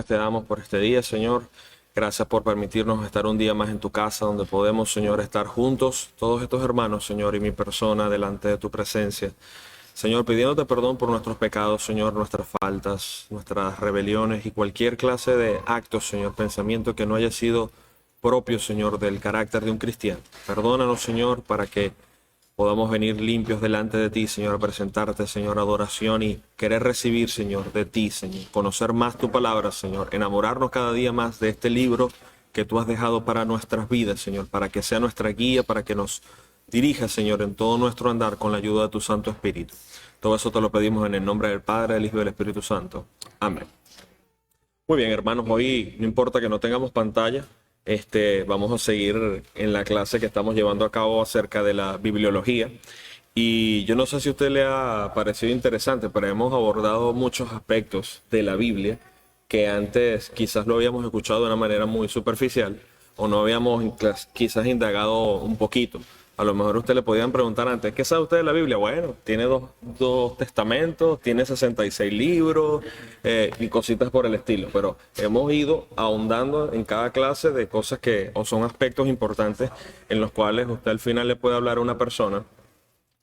Te damos por este día, Señor. Gracias por permitirnos estar un día más en tu casa, donde podemos, Señor, estar juntos, todos estos hermanos, Señor, y mi persona delante de tu presencia. Señor, pidiéndote perdón por nuestros pecados, Señor, nuestras faltas, nuestras rebeliones y cualquier clase de actos, Señor, pensamiento que no haya sido propio, Señor, del carácter de un cristiano. Perdónanos, Señor, para que podamos venir limpios delante de ti, Señor, a presentarte, Señor, adoración y querer recibir, Señor, de ti, Señor. Conocer más tu palabra, Señor. Enamorarnos cada día más de este libro que tú has dejado para nuestras vidas, Señor, para que sea nuestra guía, para que nos dirija, Señor, en todo nuestro andar con la ayuda de tu Santo Espíritu. Todo eso te lo pedimos en el nombre del Padre, del Hijo y del Espíritu Santo. Amén. Muy bien, hermanos, hoy no importa que no tengamos pantalla, vamos a seguir en la clase que estamos llevando a cabo acerca de la bibliología. Y yo no sé si a usted le ha parecido interesante, pero hemos abordado muchos aspectos de la Biblia que antes quizás lo habíamos escuchado de una manera muy superficial o no habíamos quizás indagado un poquito. A lo mejor usted le podían preguntar antes, ¿qué sabe usted de la Biblia? Bueno, tiene dos testamentos, tiene 66 libros y cositas por el estilo. Pero hemos ido ahondando en cada clase de cosas que o son aspectos importantes en los cuales usted al final le puede hablar a una persona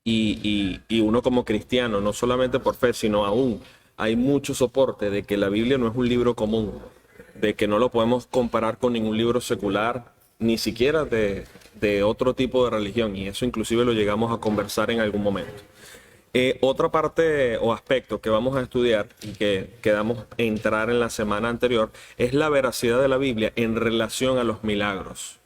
y uno como cristiano, no solamente por fe, sino aún hay mucho soporte de que la Biblia no es un libro común, de que no lo podemos comparar con ningún libro secular, ni siquiera de otro tipo de religión, y eso inclusive lo llegamos a conversar en algún momento. Otra parte o aspecto que vamos a estudiar y que quedamos entrar en la semana anterior es la veracidad de la Biblia en relación a los milagros.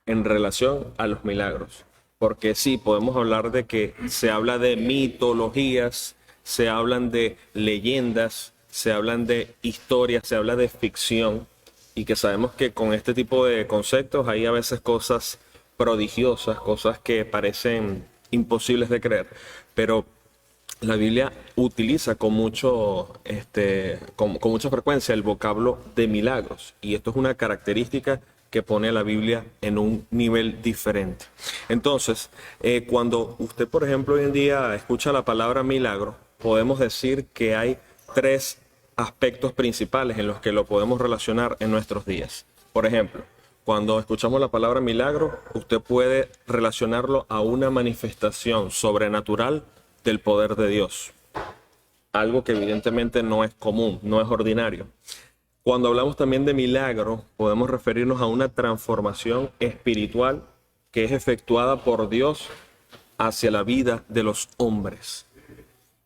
En relación a los milagros. Porque sí, podemos hablar de que se habla de mitologías, se hablan de leyendas, se hablan de historias, se habla de ficción, y que sabemos que con este tipo de conceptos hay a veces cosas prodigiosas, cosas que parecen imposibles de creer, pero la Biblia utiliza con mucha frecuencia el vocablo de milagros, y esto es una característica que pone a la Biblia en un nivel diferente. Entonces, cuando usted, por ejemplo, hoy en día escucha la palabra milagro, podemos decir que hay tres aspectos principales en los que lo podemos relacionar en nuestros días. Por ejemplo, cuando escuchamos la palabra milagro, usted puede relacionarlo a una manifestación sobrenatural del poder de Dios. Algo que evidentemente no es común, no es ordinario. Cuando hablamos también de milagro, podemos referirnos a una transformación espiritual que es efectuada por Dios hacia la vida de los hombres.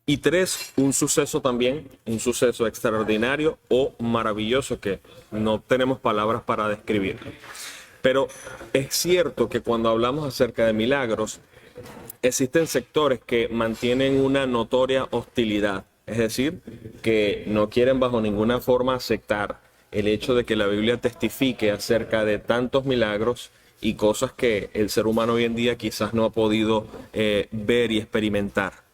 Y tres, un suceso también, un suceso extraordinario o maravilloso que no tenemos palabras para describirlo. Pero es cierto que cuando hablamos acerca de milagros, existen sectores que mantienen una notoria hostilidad, es decir, que no quieren bajo ninguna forma aceptar el hecho de que la Biblia testifique acerca de tantos milagros y cosas que el ser humano hoy en día quizás no ha podido ver y experimentar.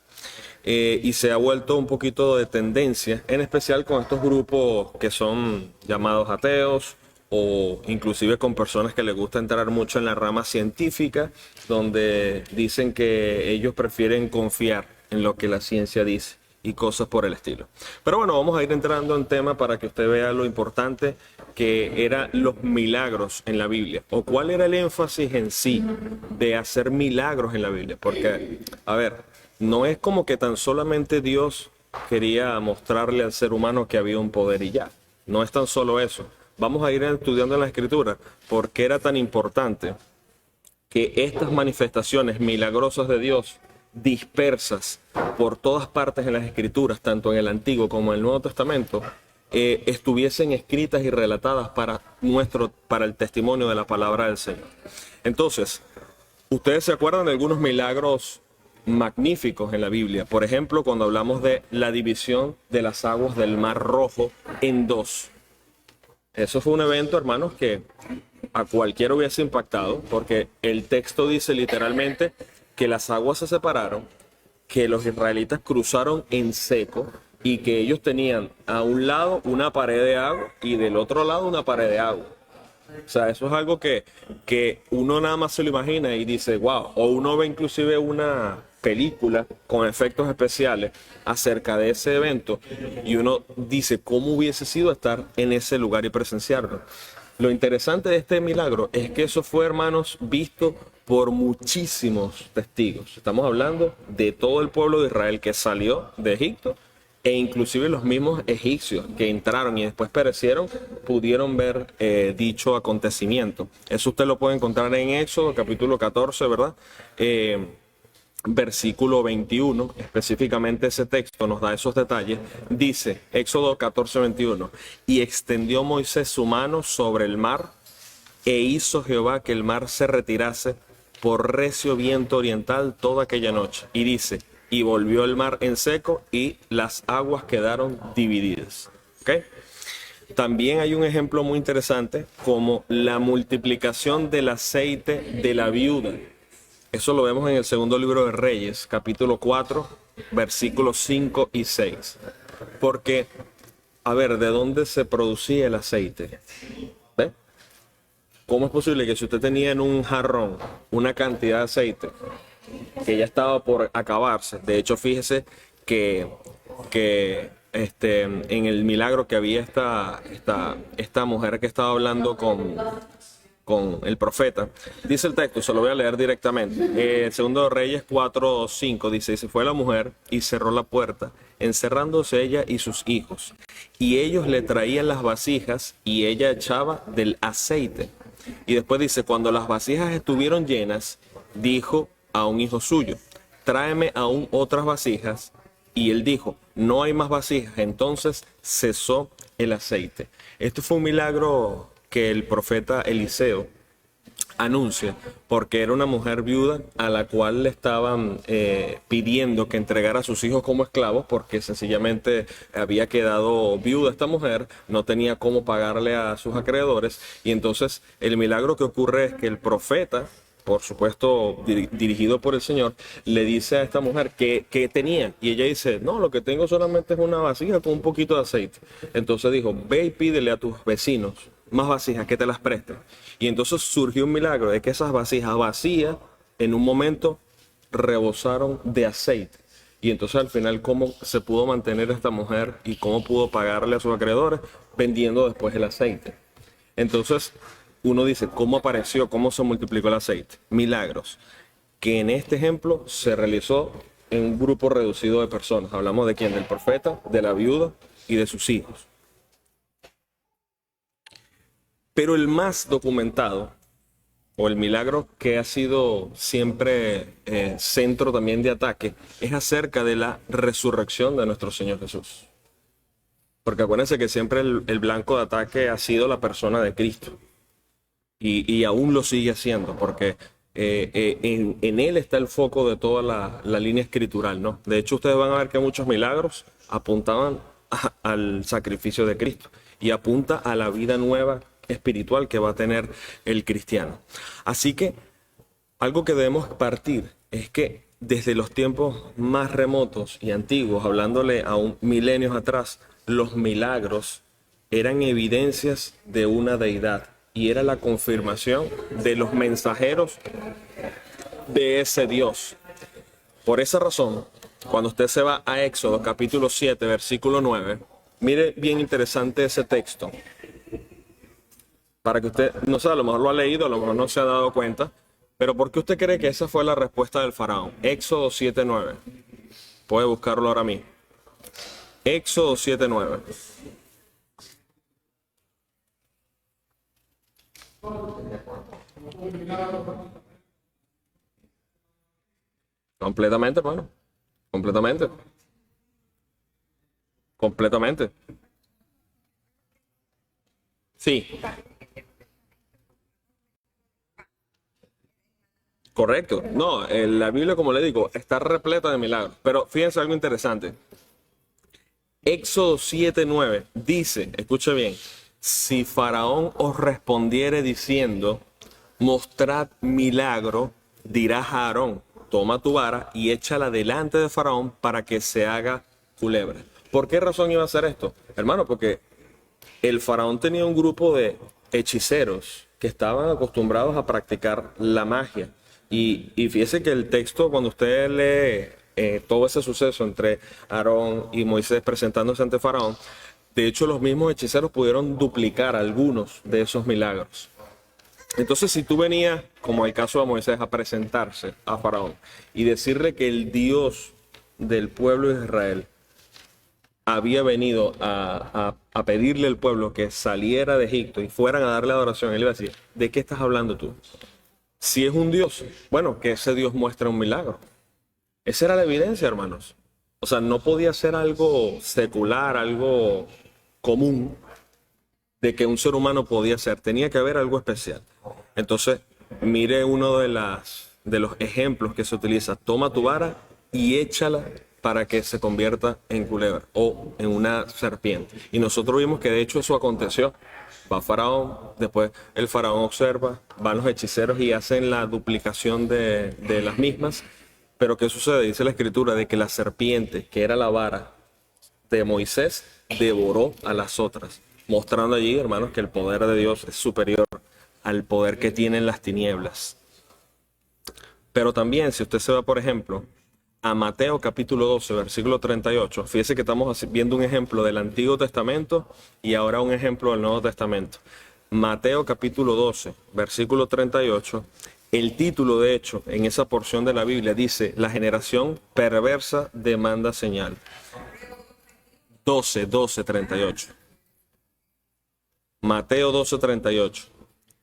Y se ha vuelto un poquito de tendencia, en especial con estos grupos que son llamados ateos, o inclusive con personas que les gusta entrar mucho en la rama científica, donde dicen que ellos prefieren confiar en lo que la ciencia dice y cosas por el estilo. Pero bueno, vamos a ir entrando en tema para que usted vea lo importante que eran los milagros en la Biblia, o cuál era el énfasis en sí de hacer milagros en la Biblia. Porque, a ver, no es como que tan solamente Dios quería mostrarle al ser humano que había un poder y ya. No es tan solo eso. Vamos a ir estudiando en la Escritura por qué era tan importante que estas manifestaciones milagrosas de Dios dispersas por todas partes en las Escrituras, tanto en el Antiguo como en el Nuevo Testamento, estuviesen escritas y relatadas para el testimonio de la palabra del Señor. Entonces, ustedes se acuerdan de algunos milagros magníficos en la Biblia. Por ejemplo, cuando hablamos de la división de las aguas del Mar Rojo en dos. Eso fue un evento, hermanos, que a cualquiera hubiese impactado, porque el texto dice literalmente que las aguas se separaron, que los israelitas cruzaron en seco y que ellos tenían a un lado una pared de agua y del otro lado una pared de agua. O sea, eso es algo que uno nada más se lo imagina y dice, wow, o uno ve inclusive películas con efectos especiales acerca de ese evento y uno dice cómo hubiese sido estar en ese lugar y presenciarlo. Lo interesante de este milagro es que eso fue, hermanos, visto por muchísimos testigos. Estamos hablando de todo el pueblo de Israel que salió de Egipto e inclusive los mismos egipcios que entraron y después perecieron pudieron ver dicho acontecimiento. Eso usted lo puede encontrar en Éxodo capítulo 14, ¿verdad? Versículo 21, específicamente ese texto nos da esos detalles. Dice, Éxodo 14, 21, y extendió Moisés su mano sobre el mar e hizo Jehová que el mar se retirase por recio viento oriental toda aquella noche. Y dice, y volvió el mar en seco y las aguas quedaron divididas. ¿Okay? También hay un ejemplo muy interesante como la multiplicación del aceite de la viuda. Eso lo vemos en el segundo libro de Reyes, capítulo 4, versículos 5 y 6. Porque, a ver, ¿de dónde se producía el aceite? ¿Ve? ¿Cómo es posible que si usted tenía en un jarrón una cantidad de aceite que ya estaba por acabarse? De hecho, fíjese que en el milagro que había esta mujer que estaba hablando con el profeta, dice el texto, se lo voy a leer directamente. Segundo de Reyes 4:5 dice, y se fue la mujer y cerró la puerta, encerrándose ella y sus hijos. Y ellos le traían las vasijas y ella echaba del aceite. Y después dice, cuando las vasijas estuvieron llenas, dijo a un hijo suyo, tráeme aún otras vasijas. Y él dijo, no hay más vasijas. Entonces cesó el aceite. Esto fue un milagro que el profeta Eliseo anuncia, porque era una mujer viuda a la cual le estaban pidiendo que entregara a sus hijos como esclavos, porque sencillamente había quedado viuda esta mujer, no tenía cómo pagarle a sus acreedores, y entonces el milagro que ocurre es que el profeta, por supuesto dirigido por el Señor, le dice a esta mujer que tenía, y ella dice, no, lo que tengo solamente es una vasija con un poquito de aceite. Entonces dijo, ve y pídele a tus vecinos más vasijas que te las presten. Y entonces surgió un milagro de que esas vasijas vacías en un momento rebosaron de aceite. Y entonces al final, ¿cómo se pudo mantener esta mujer y cómo pudo pagarle a sus acreedores? Vendiendo después el aceite. Entonces uno dice, ¿cómo apareció? ¿Cómo se multiplicó el aceite? Milagros. Que en este ejemplo se realizó en un grupo reducido de personas. Hablamos de quién, del profeta, de la viuda y de sus hijos. Pero el más documentado, o el milagro que ha sido siempre centro también de ataque, es acerca de la resurrección de nuestro Señor Jesús. Porque acuérdense que siempre el blanco de ataque ha sido la persona de Cristo. Y aún lo sigue haciendo, porque en Él está el foco de toda la línea escritural, ¿no? De hecho, ustedes van a ver que muchos milagros apuntaban al sacrificio de Cristo y apunta a la vida nueva espiritual que va a tener el cristiano. Así que algo que debemos partir es que desde los tiempos más remotos y antiguos, hablándole a un milenios atrás, los milagros eran evidencias de una deidad y era la confirmación de los mensajeros de ese Dios. Por esa razón, cuando usted se va a Éxodo capítulo 7, versículo 9, mire bien interesante ese texto. Para que usted, no sé, a lo mejor lo ha leído, a lo mejor no se ha dado cuenta, pero ¿por qué usted cree que esa fue la respuesta del faraón? Éxodo 7:9. Puede buscarlo ahora mismo. Éxodo 7:9. Completamente, hermano. Completamente. Completamente. Sí. Correcto. No, la Biblia, como le digo, está repleta de milagros. Pero fíjense algo interesante. Éxodo 7:9 dice, escuche bien, si Faraón os respondiere diciendo, mostrad milagro, dirás a Aarón, toma tu vara y échala delante de Faraón para que se haga culebra. ¿Por qué razón iba a hacer esto? Hermano, porque el Faraón tenía un grupo de hechiceros que estaban acostumbrados a practicar la magia. Y fíjese que el texto, cuando usted lee todo ese suceso entre Aarón y Moisés presentándose ante Faraón, de hecho los mismos hechiceros pudieron duplicar algunos de esos milagros. Entonces, si tú venías, como el caso de Moisés, a presentarse a Faraón y decirle que el Dios del pueblo de Israel había venido a pedirle al pueblo que saliera de Egipto y fueran a darle adoración, él iba a decir, ¿de qué estás hablando tú? Si es un Dios, bueno, que ese Dios muestre un milagro. Esa era la evidencia, hermanos. O sea, no podía ser algo secular, algo común de que un ser humano podía ser. Tenía que haber algo especial. Entonces, mire uno de los ejemplos que se utiliza. Toma tu vara y échala para que se convierta en culebra o en una serpiente. Y nosotros vimos que de hecho eso aconteció. Va Faraón, después el Faraón observa, van los hechiceros y hacen la duplicación de las mismas. Pero ¿qué sucede? Dice la Escritura de que la serpiente, que era la vara de Moisés, devoró a las otras, mostrando allí, hermanos, que el poder de Dios es superior al poder que tienen las tinieblas. Pero también, si usted se va, por ejemplo, a Mateo capítulo 12, versículo 38, fíjese que estamos viendo un ejemplo del Antiguo Testamento y ahora un ejemplo del Nuevo Testamento. Mateo capítulo 12, versículo 38, el título, de hecho, en esa porción de la Biblia dice, la generación perversa demanda señal. 38. Mateo 12, 38.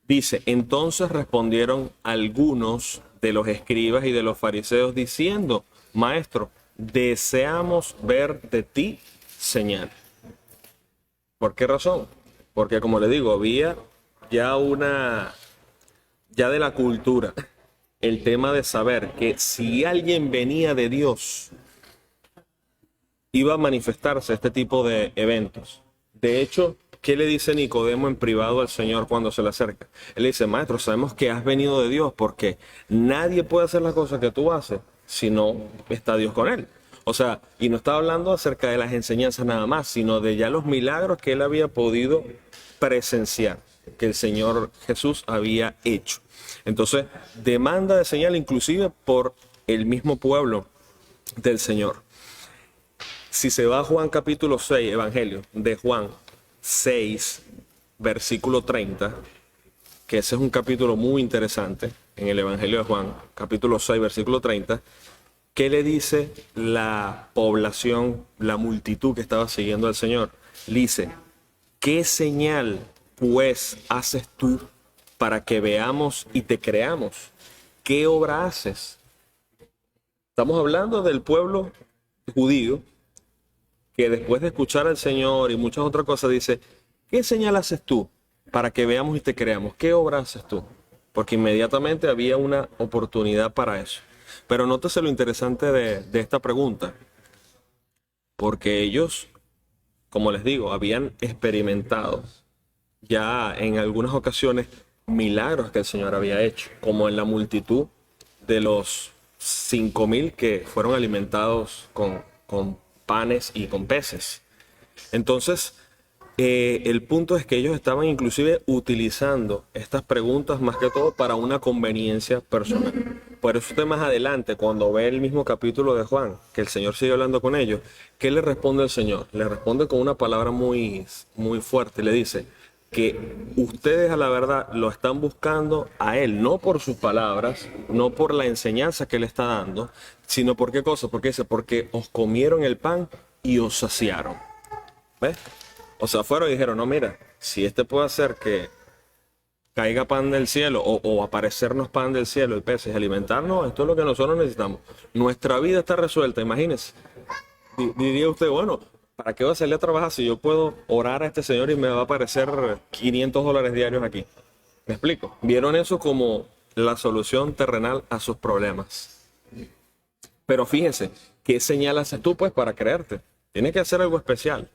Dice, entonces respondieron algunos de los escribas y de los fariseos diciendo, Maestro, deseamos ver de ti señal. ¿Por qué razón? Porque como le digo, había ya de la cultura, el tema de saber que si alguien venía de Dios, iba a manifestarse este tipo de eventos. De hecho, ¿qué le dice Nicodemo en privado al Señor cuando se le acerca? Él le dice, Maestro, sabemos que has venido de Dios porque nadie puede hacer las cosas que tú haces si no está Dios con él. O sea, y no estaba hablando acerca de las enseñanzas nada más, sino de ya los milagros que él había podido presenciar, que el Señor Jesús había hecho. Entonces, demanda de señal inclusive por el mismo pueblo del Señor. Si se va a Juan capítulo 6, Evangelio de Juan 6, versículo 30, que ese es un capítulo muy interesante en el Evangelio de Juan, capítulo 6, versículo 30, ¿qué le dice la población, la multitud que estaba siguiendo al Señor? Le dice, ¿qué señal pues haces tú para que veamos y te creamos? ¿Qué obra haces? Estamos hablando del pueblo judío que después de escuchar al Señor y muchas otras cosas dice, ¿qué señal haces tú para que veamos y te creamos? ¿Qué obra haces tú? Porque inmediatamente había una oportunidad para eso. Pero nótese lo interesante de esta pregunta, porque ellos, como les digo, habían experimentado ya en algunas ocasiones milagros que el Señor había hecho, como en la multitud de los 5,000 que fueron alimentados con panes y con peces. Entonces, el punto es que ellos estaban inclusive utilizando estas preguntas más que todo para una conveniencia personal. Por eso usted más adelante, cuando ve el mismo capítulo de Juan, que el Señor sigue hablando con ellos, ¿qué le responde el Señor? Le responde con una palabra muy, muy fuerte. Le dice que ustedes a la verdad lo están buscando a Él, no por sus palabras, no por la enseñanza que Él está dando, sino por qué cosa, porque dice, porque os comieron el pan y os saciaron. ¿Ves? O sea, fueron y dijeron, no, mira, si este puede hacer que caiga pan del cielo o aparecernos pan del cielo y peces, alimentarnos, esto es lo que nosotros necesitamos. Nuestra vida está resuelta, imagínense. Diría usted, bueno, ¿para qué voy a salir a trabajar si yo puedo orar a este Señor y me va a aparecer $500 diarios aquí? ¿Me explico? Vieron eso como la solución terrenal a sus problemas. Pero fíjense, ¿qué señal haces tú pues para creerte? Tienes que hacer algo especial.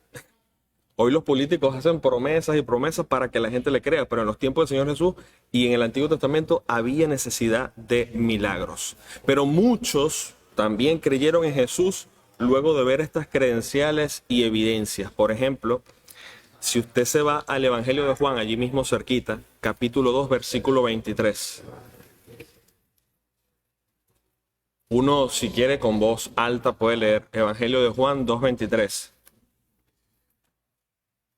Hoy los políticos hacen promesas y promesas para que la gente le crea, pero en los tiempos del Señor Jesús y en el Antiguo Testamento había necesidad de milagros. Pero muchos también creyeron en Jesús luego de ver estas credenciales y evidencias. Por ejemplo, si usted se va al Evangelio de Juan, allí mismo cerquita, capítulo 2, versículo 23. Uno, si quiere, con voz alta puede leer Evangelio de Juan 2:23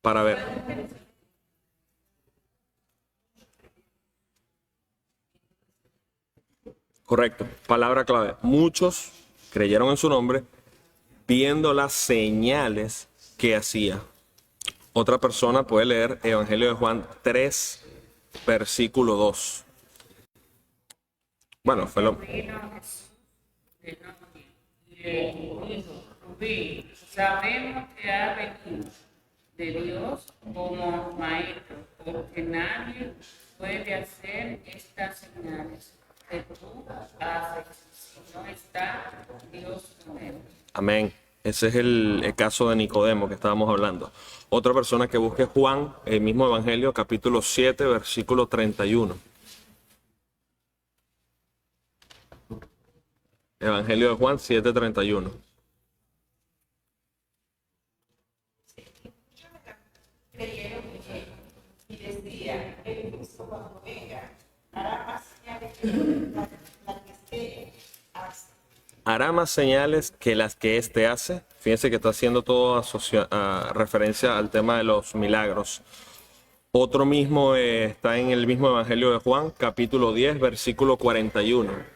para ver. Correcto, palabra clave. Muchos creyeron en su nombre viendo las señales que hacía. Otra persona puede leer Evangelio de Juan 3, versículo 2. Bueno, fue lo... Vino Jesús de noche y le dijo, Rubí, sabemos que ha venido de Dios como maestro, porque nadie puede hacer estas señales que tú haces si no está Dios con él. Amén. Ese es el caso de Nicodemo que estábamos hablando. Otra persona que busque Juan, el mismo Evangelio, capítulo 7, versículo 31. Evangelio de Juan 7:31. Creyeron en él y decía, el Cristo cuando venga hará más señales que las que esté hace. Hará más señales que las que éste hace. Fíjense que está haciendo todo referencia al tema de los milagros. Otro mismo está en el mismo Evangelio de Juan, capítulo 10, versículo 41.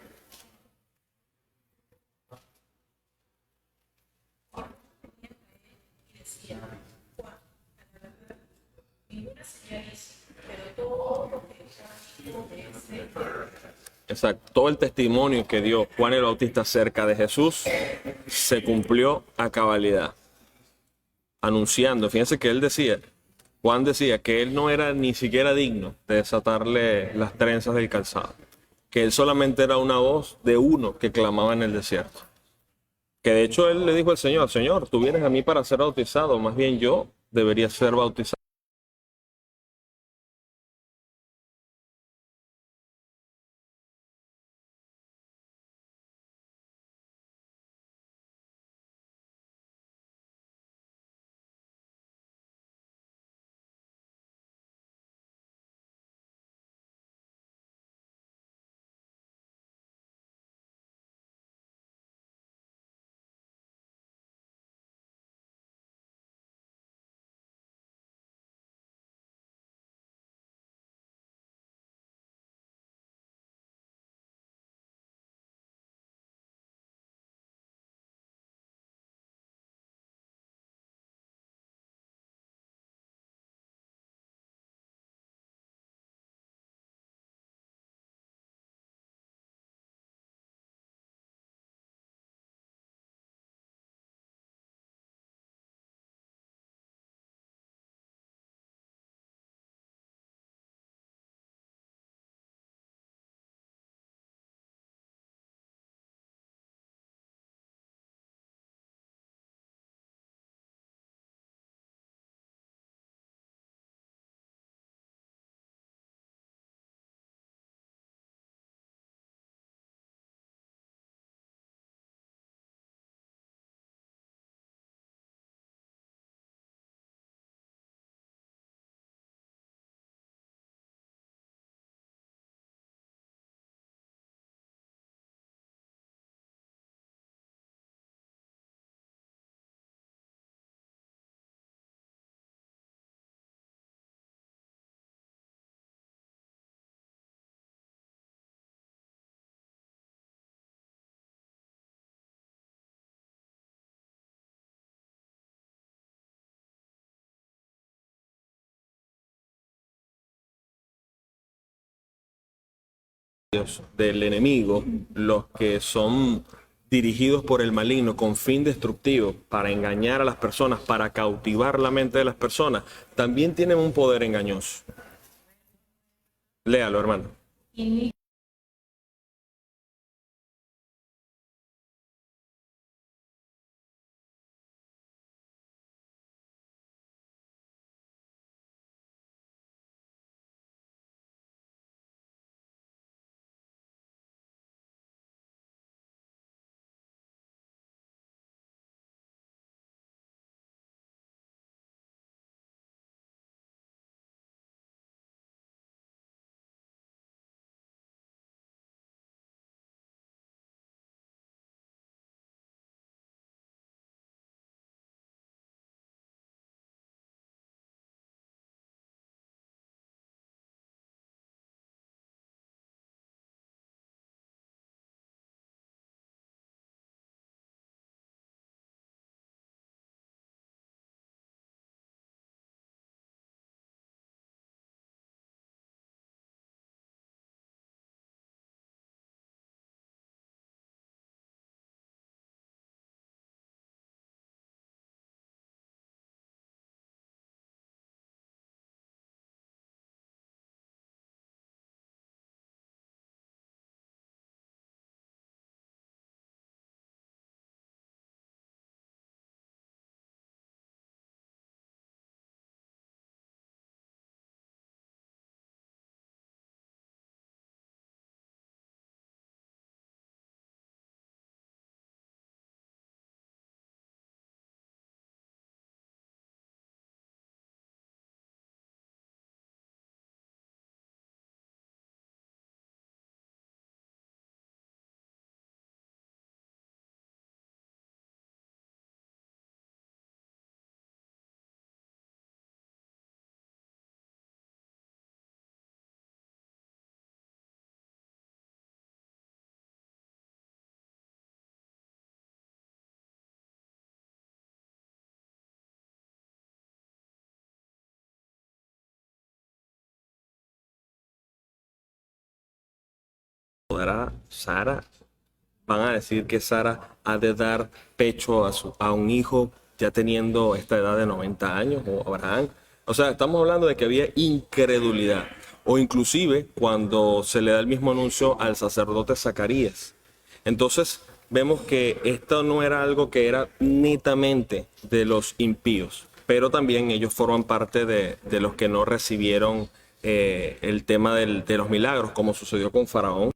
Exacto. Todo el testimonio que dio Juan el Bautista acerca de Jesús se cumplió a cabalidad. Anunciando, fíjense que él decía, Juan decía que él no era ni siquiera digno de desatarle las trenzas del calzado, que él solamente era una voz de uno que clamaba en el desierto. Que de hecho él le dijo al Señor, Señor, tú vienes a mí para ser bautizado, más bien yo debería ser bautizado. Del enemigo, los que son dirigidos por el maligno con fin destructivo para engañar a las personas, para cautivar la mente de las personas, también tienen un poder engañoso. Léalo, hermano. Sara, van a decir que Sara ha de dar pecho a un hijo ya teniendo esta edad de 90 años, o Abraham. O sea, estamos hablando de que había incredulidad. O inclusive cuando se le da el mismo anuncio al sacerdote Zacarías. Entonces vemos que esto no era algo que era netamente de los impíos, pero también ellos forman parte de los que no recibieron el tema de los milagros, como sucedió con Faraón.